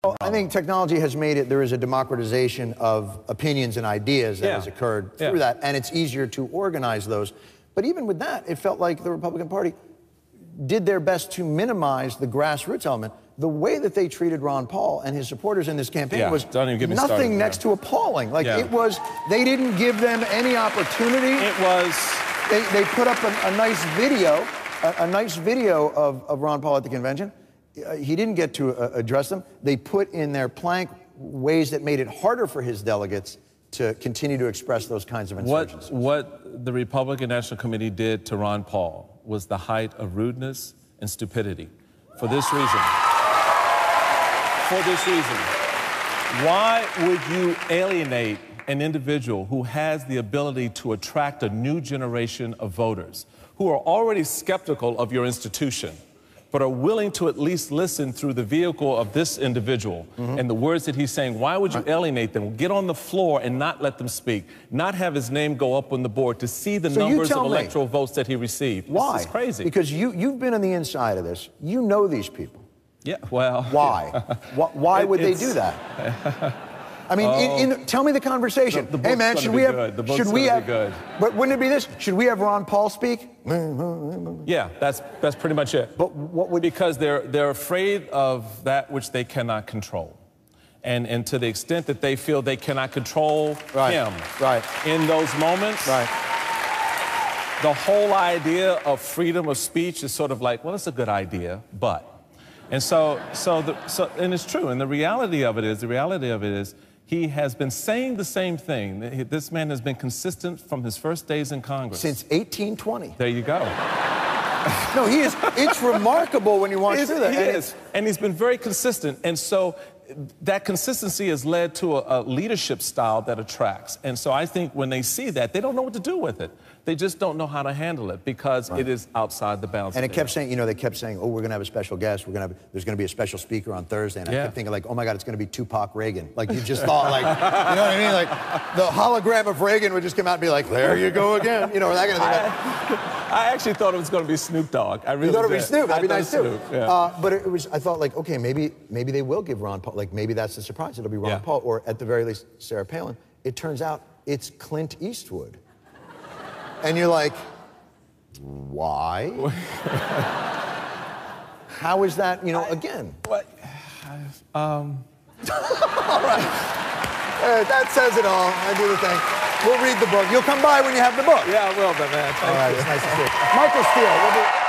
Well, I think technology has made it, there is a democratization of opinions and ideas that has occurred through that, and it's easier to organize those. But even with that, it felt like the Republican Party did their best to minimize the grassroots element. The way that they treated Ron Paul and his supporters in this campaign was nothing next to appalling. Like, it was, they didn't give them any opportunity. It was... They put up a nice video of Ron Paul at the convention. He didn't get to address them. They put in their plank ways that made it harder for his delegates to continue to express those kinds of insurgencies. What the Republican National Committee did to Ron Paul was the height of rudeness and stupidity. For this reason, why would you alienate an individual who has the ability to attract a new generation of voters who are already skeptical of your institution, but are willing to at least listen through the vehicle of this individual and the words that he's saying? Why would you alienate them? Get on the floor and not let them speak, not have his name go up on the board to see the numbers of electoral votes that he receed. Why? This is crazy. Because you've been on the inside of this. You know these people. Yeah, well... Why? Why would they do that? I mean, tell me the conversation. Hey, man, should we have... But wouldn't it be this? Should we have Ron Paul speak? Yeah, that's pretty much it. But what would... Because they're afraid of that which they cannot control. And to the extent that they feel they cannot control him in those moments, the whole idea of freedom of speech is sort of like, well, it's a good idea, but... And and it's true. And the reality of it is, he has been saying the same thing. This man has been consistent from his first days in Congress. Since 1820. There you go. No, he is. It's remarkable when you watch through that. He is. And he's been very consistent. And so that consistency has led to a leadership style that attracts. And so I think when they see that, they don't know what to do with it. They just don't know how to handle it because it is outside the bounds. And it kept saying, they kept saying, oh, we're going to have a special guest. There's going to be a special speaker on Thursday. And I kept thinking, like, oh my God, it's going to be Tupac Reagan. Like, you just thought, like, you know what I mean? Like, the hologram of Reagan would just come out and be like, there you go again. You know, or that kind of thing. I actually thought it was going to be Snoop Dogg. I really You thought it would did. be Snoop. That'd be nice too. Yeah. But I thought, like, okay, maybe they will give Ron Paul, like, maybe that's the surprise. It'll be Ron Paul, or at the very least, Sarah Palin. It turns out it's Clint Eastwood. And you're like, why? How is that, again? What? All right. That says it all. I do the thing. We'll read the book. You'll come by when you have the book. Yeah, I will, man. Thank you. All right, it's nice to see you. Michael Steele.